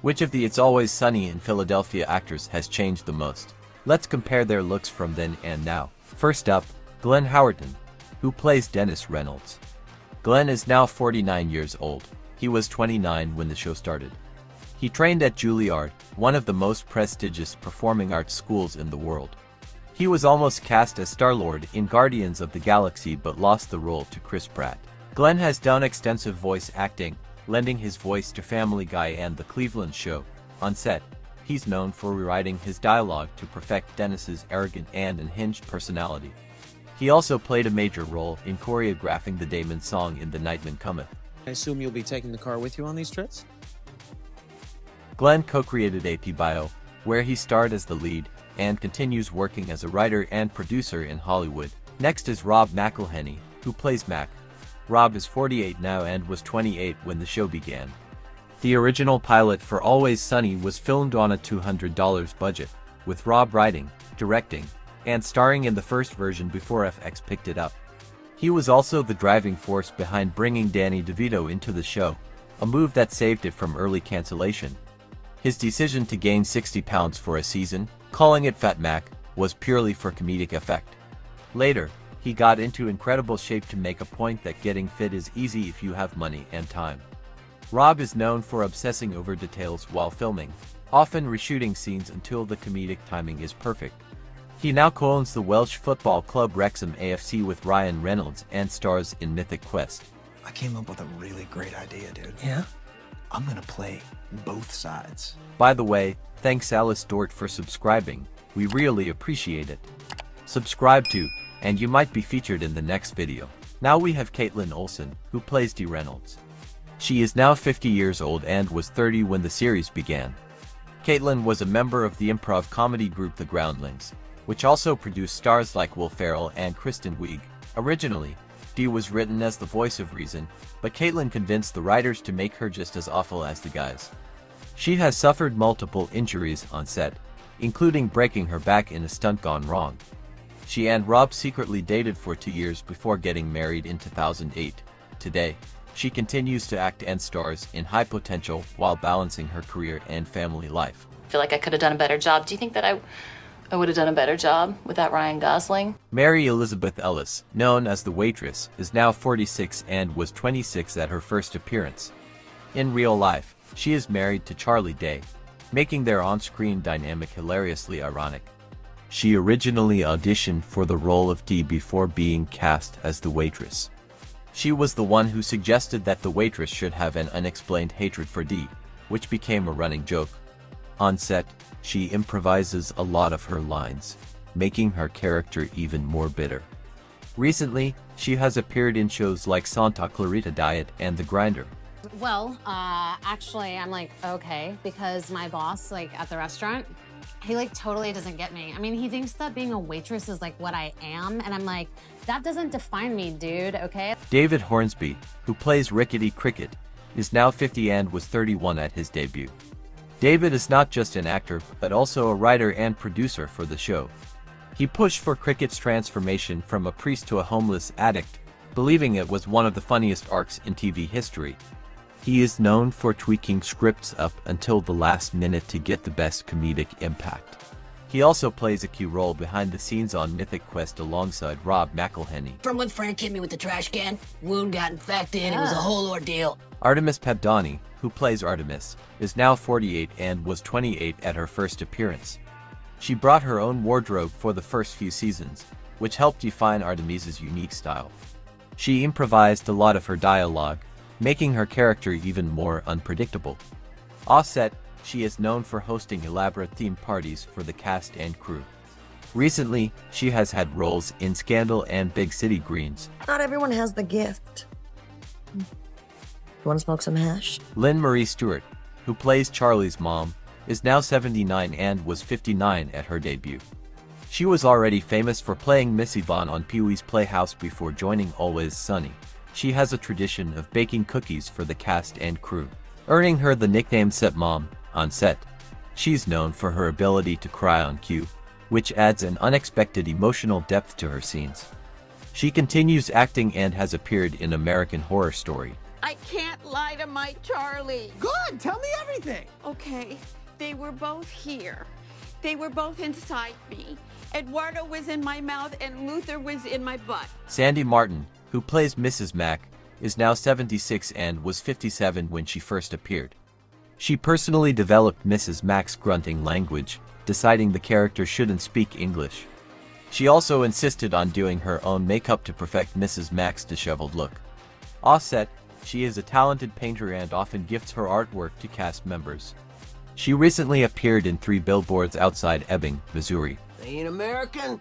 Which of the It's Always Sunny in Philadelphia actors has changed the most? Let's compare their looks from then and now. First up, Glenn Howerton, who plays Dennis Reynolds. Glenn is now 49 years old. He was 29 when the show started. He trained at Juilliard, one of the most prestigious performing arts schools in the world. He was almost cast as Star-Lord in Guardians of the Galaxy but lost the role to Chris Pratt. Glenn has done extensive voice acting, lending his voice to Family Guy and The Cleveland Show. On set, he's known for rewriting his dialogue to perfect Dennis's arrogant and unhinged personality. He also played a major role in choreographing the Damon song in The Nightman Cometh. I assume you'll be taking the car with you on these trips? Glenn co-created AP Bio, where he starred as the lead, and continues working as a writer and producer in Hollywood. Next is Rob McElhenney, who plays Mac. Rob is 48 now and was 28 when the show began. The original pilot for Always Sunny was filmed on a $200 budget, with Rob writing, directing, and starring in the first version before FX picked it up. He was also the driving force behind bringing Danny DeVito into the show, a move that saved it from early cancellation. His decision to gain 60 pounds for a season, calling it Fat Mac, was purely for comedic effect. Later, he got into incredible shape to make a point that getting fit is easy if you have money and time. Rob is known for obsessing over details while filming, often reshooting scenes until the comedic timing is perfect. He now co-owns the Welsh football club Wrexham AFC with Ryan Reynolds and stars in Mythic Quest. I came up with a really great idea, dude. Yeah? I'm gonna play both sides. By the way, thanks Alice Dort for subscribing. We really appreciate it. Subscribe too, and you might be featured in the next video. Now we have Kaitlin Olson, who plays Dee Reynolds. She is now 50 years old and was 30 when the series began. Kaitlin was a member of the improv comedy group The Groundlings, which also produced stars like Will Ferrell and Kristen Wiig. Originally, Dee was written as the voice of reason, but Kaitlin convinced the writers to make her just as awful as the guys. She has suffered multiple injuries on set, including breaking her back in a stunt gone wrong. She and Rob secretly dated for 2 years before getting married in 2008. Today, she continues to act and stars in High Potential while balancing her career and family life. I feel like I could have done a better job. Do you think that I would have done a better job without Ryan Gosling? Mary Elizabeth Ellis, known as The Waitress, is now 46 and was 26 at her first appearance. In real life, she is married to Charlie Day, making their on-screen dynamic hilariously ironic. She originally auditioned for the role of Dee before being cast as The Waitress. She was the one who suggested that The Waitress should have an unexplained hatred for Dee, which became a running joke. On set, she improvises a lot of her lines, making her character even more bitter. Recently, she has appeared in shows like Santa Clarita Diet and The Grinder. Well, actually, I'm like, okay, because my boss, at the restaurant, he, totally doesn't get me. I mean, he thinks that being a waitress is, what I am, and I'm like, that doesn't define me, dude, okay? David Hornsby, who plays Rickety Cricket, is now 50 and was 31 at his debut. David is not just an actor, but also a writer and producer for the show. He pushed for Cricket's transformation from a priest to a homeless addict, believing it was one of the funniest arcs in TV history. He is known for tweaking scripts up until the last minute to get the best comedic impact. He also plays a key role behind the scenes on Mythic Quest alongside Rob McElhenney. From when Frank hit me with the trash can, wound got infected, it was a whole ordeal. Artemis Pabdani, who plays Artemis, is now 48 and was 28 at her first appearance. She brought her own wardrobe for the first few seasons, which helped define Artemis's unique style. She improvised a lot of her dialogue, making her character even more unpredictable. Off-set, she is known for hosting elaborate theme parties for the cast and crew. Recently, she has had roles in Scandal and Big City Greens. Not everyone has the gift. You want to smoke some hash? Lynn Marie Stewart, who plays Charlie's mom, is now 79 and was 59 at her debut. She was already famous for playing Miss Yvonne on Pee-wee's Playhouse before joining Always Sunny. She has a tradition of baking cookies for the cast and crew, earning her the nickname Set Mom on set. She's known for her ability to cry on cue, which adds an unexpected emotional depth to her scenes. She continues acting and has appeared in American Horror Story, I can't lie to my Charlie. Good, tell me everything. Okay, they were both here. They were both inside me. Eduardo was in my mouth and Luther was in my butt. Sandy Martin, who plays Mrs. Mack, is now 76 and was 57 when she first appeared. She personally developed Mrs. Mack's grunting language, deciding the character shouldn't speak English. She also insisted on doing her own makeup to perfect Mrs. Mack's disheveled look. Offset, she is a talented painter and often gifts her artwork to cast members. She recently appeared in 3 billboards outside Ebbing, Missouri. They ain't American?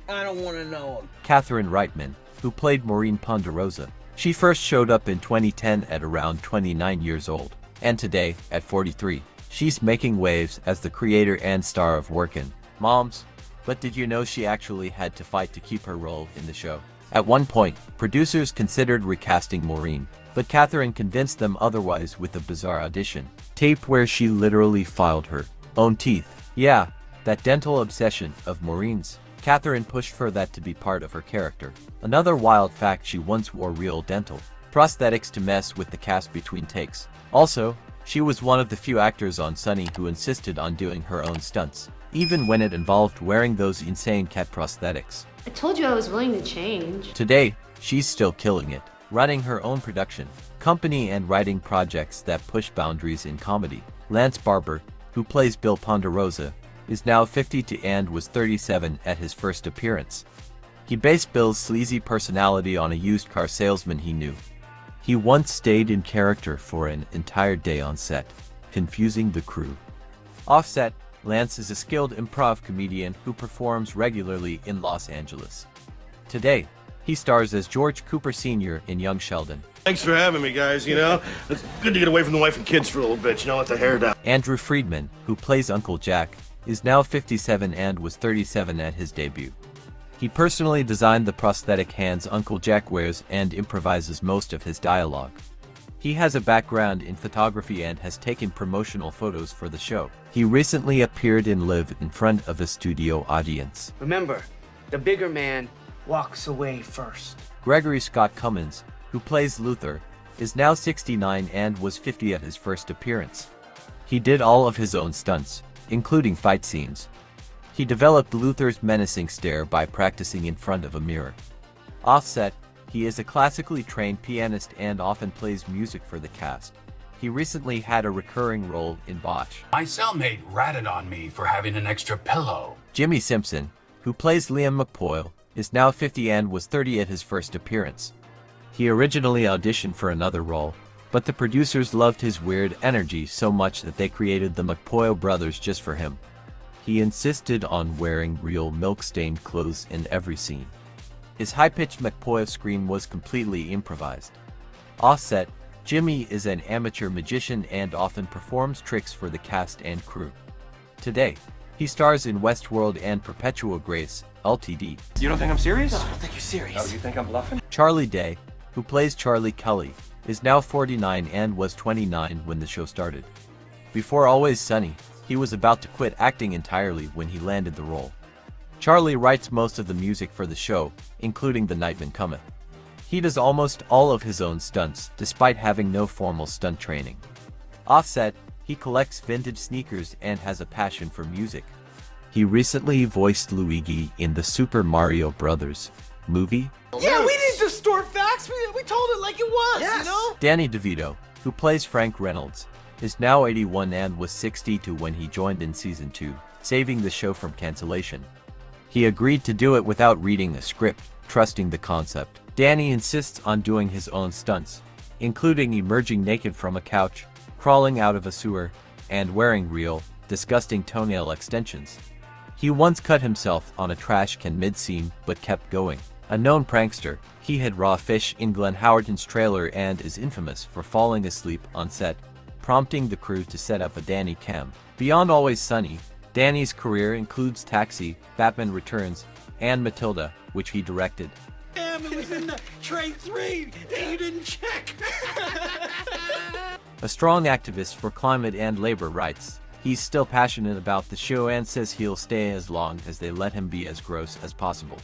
I don't want to know them. Catherine Reitman, who played Maureen Ponderosa. She first showed up in 2010 at around 29 years old, and today, at 43, she's making waves as the creator and star of Workin' Moms. But did you know she actually had to fight to keep her role in the show? At one point, producers considered recasting Maureen, but Catherine convinced them otherwise with a bizarre audition tape where she literally filed her own teeth. Yeah, that dental obsession of Maureen's. Catherine pushed for that to be part of her character. Another wild fact, she once wore real dental prosthetics to mess with the cast between takes. Also, she was one of the few actors on Sunny who insisted on doing her own stunts, even when it involved wearing those insane cat prosthetics. I told you I was willing to change. Today, she's still killing it, running her own production company and writing projects that push boundaries in comedy. Lance Barber, who plays Bill Ponderosa, is now 50 and was 37 at his first appearance. He based Bill's sleazy personality on a used car salesman he knew. He once stayed in character for an entire day on set, confusing the crew. Offset, Lance is a skilled improv comedian who performs regularly in Los Angeles. Today, he stars as George Cooper Sr. in Young Sheldon. Thanks for having me, guys, you know? It's good to get away from the wife and kids for a little bit, you know, let the hair down. Andrew Friedman, who plays Uncle Jack, is now 57 and was 37 at his debut. He personally designed the prosthetic hands Uncle Jack wears and improvises most of his dialogue. He has a background in photography and has taken promotional photos for the show. He recently appeared in Live in front of a studio audience. Remember, the bigger man walks away first. Gregory Scott Cummins, who plays Luther, is now 69 and was 50 at his first appearance. He did all of his own stunts, including fight scenes. He developed Luther's menacing stare by practicing in front of a mirror. Offset, he is a classically trained pianist and often plays music for the cast. He recently had a recurring role in Botch. My cellmate ratted on me for having an extra pillow. Jimmy Simpson, who plays Liam McPoyle, is now 50 and was 30 at his first appearance. He originally auditioned for another role, but the producers loved his weird energy so much that they created the McPoyle brothers just for him. He insisted on wearing real milk-stained clothes in every scene. His high-pitched McPoyle scream was completely improvised. Offset, Jimmy is an amateur magician and often performs tricks for the cast and crew. Today, he stars in Westworld and Perpetual Grace, Ltd. You don't think I'm serious? No, I don't think you're serious. Oh, you think I'm bluffing? Charlie Day, who plays Charlie Kelly, is now 49 and was 29 when the show started. Before Always Sunny, he was about to quit acting entirely when he landed the role. Charlie writes most of the music for the show, including The Nightman Cometh. He does almost all of his own stunts, despite having no formal stunt training. Offset, he collects vintage sneakers and has a passion for music. He recently voiced Luigi in the Super Mario Bros. Movie. Yeah, we didn't distort facts. We told it like it was, you know? Danny DeVito, who plays Frank Reynolds, is now 81 and was 62 when he joined in season 2, saving the show from cancellation. He agreed to do it without reading a script, trusting the concept. Danny insists on doing his own stunts, including emerging naked from a couch, crawling out of a sewer, and wearing real, disgusting toenail extensions. He once cut himself on a trash can mid-scene but kept going. A known prankster, he hid raw fish in Glenn Howerton's trailer and is infamous for falling asleep on set, prompting the crew to set up a Danny cam. Beyond Always Sunny, Danny's career includes Taxi, Batman Returns, and Matilda, which he directed. Damn, it was in the Trade 3 that you didn't check. A strong activist for climate and labor rights, he's still passionate about the show and says he'll stay as long as they let him be as gross as possible.